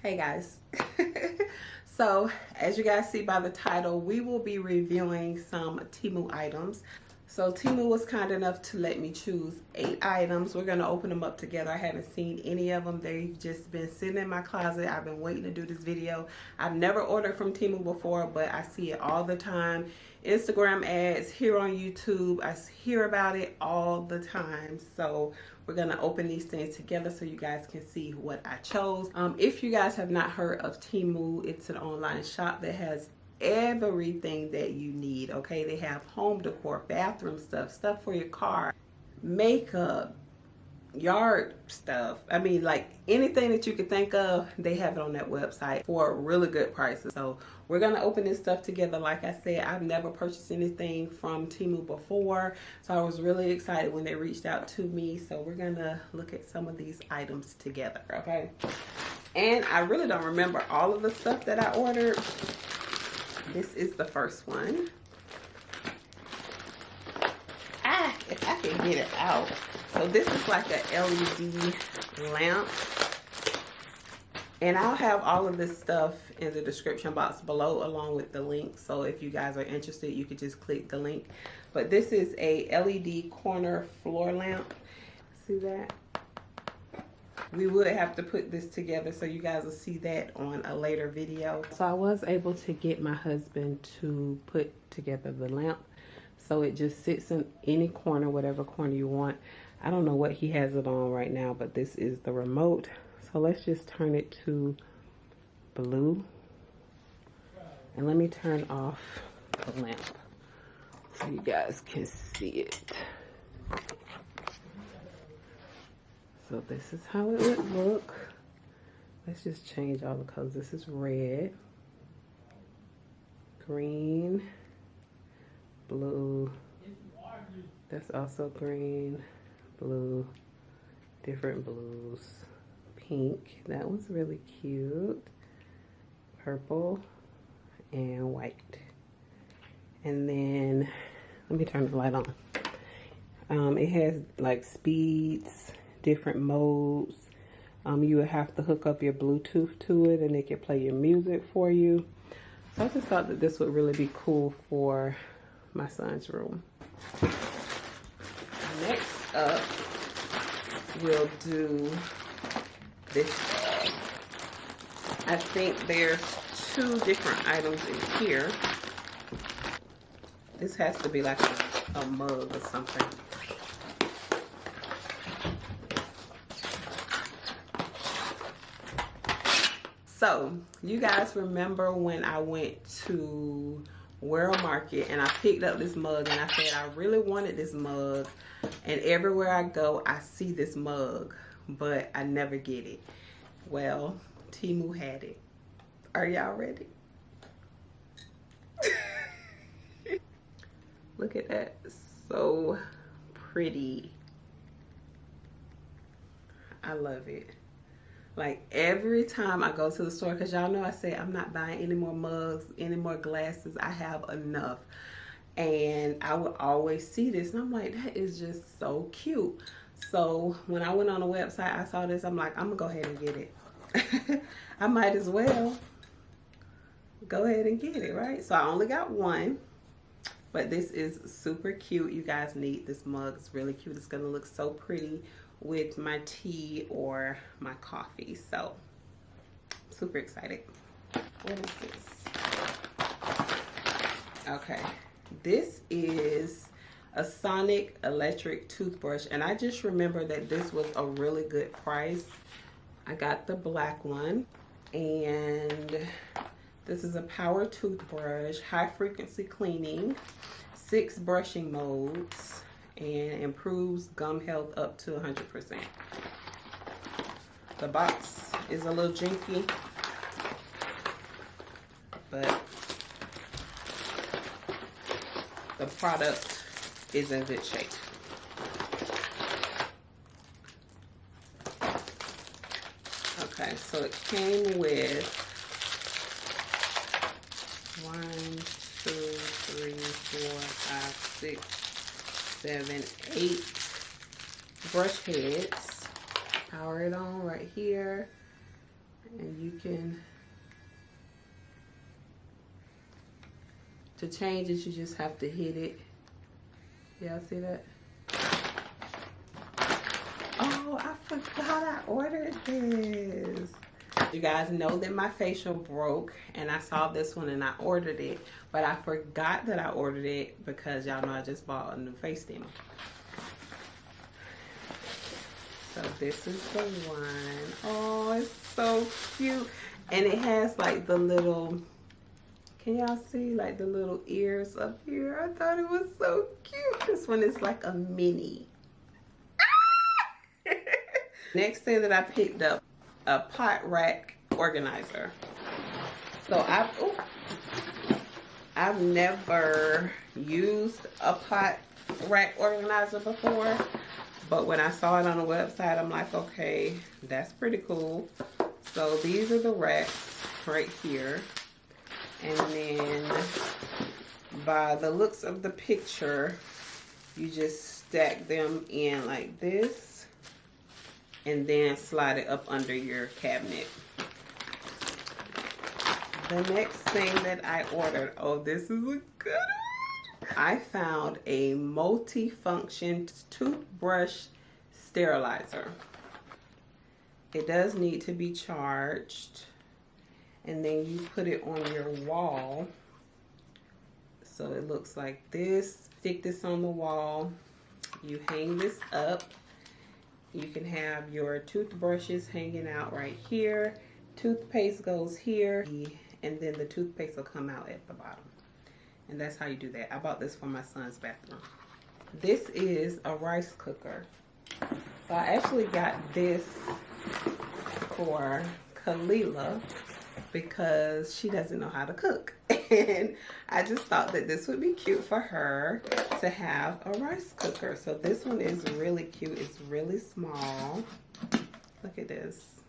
Hey guys. So as you guys see by the title, we will be reviewing some Temu items. So Temu was kind enough to let me choose 8 items. We're going to open them up together. I haven't seen any of them. They've just been sitting in my closet. I've been waiting to do this video. I've never ordered from Temu before, but I see it all the time. Instagram ads, here on YouTube. I hear about it all the time. So we're going to open these things together so you guys can see what I chose. If you guys have not heard of Temu, it's an online shop that has everything that you need. Okay, they have home decor, bathroom stuff for your car, makeup, yard stuff. I mean, like anything that you could think of, they have it on that website for really good prices. So we're gonna open this stuff together. Like I said, I've never purchased anything from Temu before, so I was really excited when they reached out to me. So we're gonna look at some of these items together. Okay, and I really don't remember all of the stuff that I ordered. This is the first one. If I can get it out. So this is like a LED lamp. And I'll have all of this stuff in the description box below along with the link. So if you guys are interested, you could just click the link. But this is a LED corner floor lamp. See that? We would have to put this together, so you guys will see that on a later video. So I was able to get my husband to put together the lamp. So it just sits in any corner, whatever corner you want. I don't know what he has it on right now, but this is the remote. So let's just turn it to blue. And let me turn off the lamp so you guys can see it. So this is how it would look. Let's just change all the colors. This is red, green, blue. That's also green, blue, different blues, pink. That one's really cute. Purple and white. And then, let me turn the light on. It has like speeds, different modes. You would have to hook up your Bluetooth to it and it can play your music for you. So I just thought that this would really be cool for my son's room. Next up, we'll do this. I think there's 2 different items in here. This has to be like a mug or something. So, you guys remember when I went to World Market and I picked up this mug and I said I really wanted this mug, and everywhere I go I see this mug but I never get it. Well, Temu had it. Are y'all ready? Look at that, so pretty. I love it. Like every time I go to the store, because y'all know I say I'm not buying any more mugs, any more glasses. I have enough. And I would always see this and I'm like, that is just so cute. So when I went on the website, I saw this. I'm like, I'm gonna go ahead and get it. I might as well go ahead and get it, right? So I only got one, but this is super cute. You guys need this mug. It's really cute. It's gonna look so pretty with my tea or my coffee. So super excited. What is this? Okay, this is a Sonic electric toothbrush, and I just remember that this was a really good price. I got the black one, and this is a power toothbrush, high frequency cleaning, 6 brushing modes, and improves gum health up to 100%. The box is a little jinky, but the product is in good shape. Okay, so it came with 1, 2, 3, 4, 5, 6, 7, 8 brush heads. Power it on right here. And you can, to change it, you just have to hit it. Y'all see that? Oh, I forgot I ordered this. You guys know that my facial broke and I saw this one and I ordered it, but I forgot that I ordered it because y'all know I just bought a new face steamer. So this is the one. Oh, it's so cute. And it has like the little, can y'all see like the little ears up here? I thought it was so cute. This one is like a mini. Next thing that I picked up, a pot rack organizer. So I've never used a pot rack organizer before, but when I saw it on the website, I'm like, okay, that's pretty cool. So these are the racks right here. And then by the looks of the picture, you just stack them in like this and then slide it up under your cabinet. The next thing that I ordered, oh, this is a good one. I found a multi-function toothbrush sterilizer. It does need to be charged, and then you put it on your wall. So it looks like this. Stick this on the wall. You hang this up. You can have your toothbrushes hanging out right here. Toothpaste goes here, and then the toothpaste will come out at the bottom. And that's how you do that. I bought this for my son's bathroom. This is a rice cooker. So I actually got this for Kalila because she doesn't know how to cook. And I just thought that this would be cute for her to have a rice cooker. So this one is really cute. It's really small. Look at this.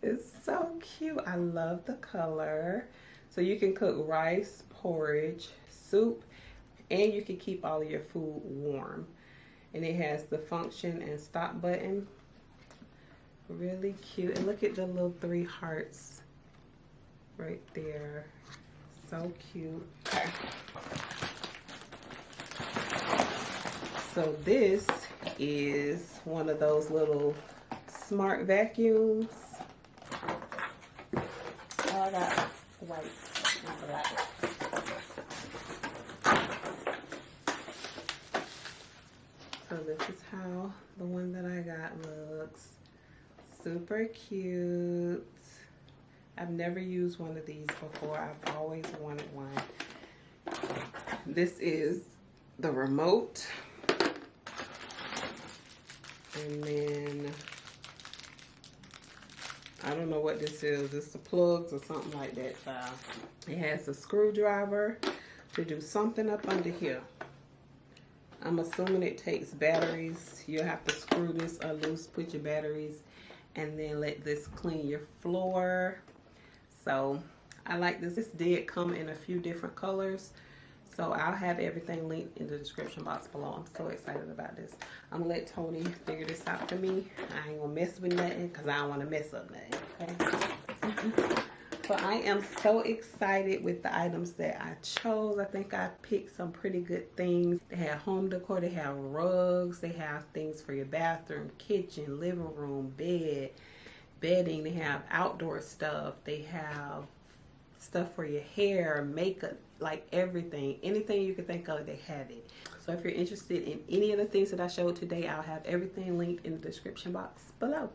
It's so cute. I love the color. So you can cook rice, porridge, soup, and you can keep all of your food warm. And it has the function and stop button. Really cute. And look at the little 3 hearts right there. So cute. Okay. So this is one of those little smart vacuums. Oh, I got white and black. So this is how the one that I got looks. Super cute. I've never used one of these before. I've always wanted one. This is the remote. And then, I don't know what this is. It's the plugs or something like that, child. It has a screwdriver to do something up under here. I'm assuming it takes batteries. You'll have to screw this loose, put your batteries, and then let this clean your floor. So I like this. This did come in a few different colors. So I'll have everything linked in the description box below. I'm so excited about this. I'm gonna let Tony figure this out for me. I ain't gonna mess with nothing because I don't want to mess up nothing, okay? So I am so excited with the items that I chose. I think I picked some pretty good things. They have home decor, they have rugs, they have things for your bathroom, kitchen, living room, bed, bedding. They have outdoor stuff. They have stuff for your hair, makeup, like everything. Anything you can think of, they have it. So if you're interested in any of the things that I showed today, I'll have everything linked in the description box below.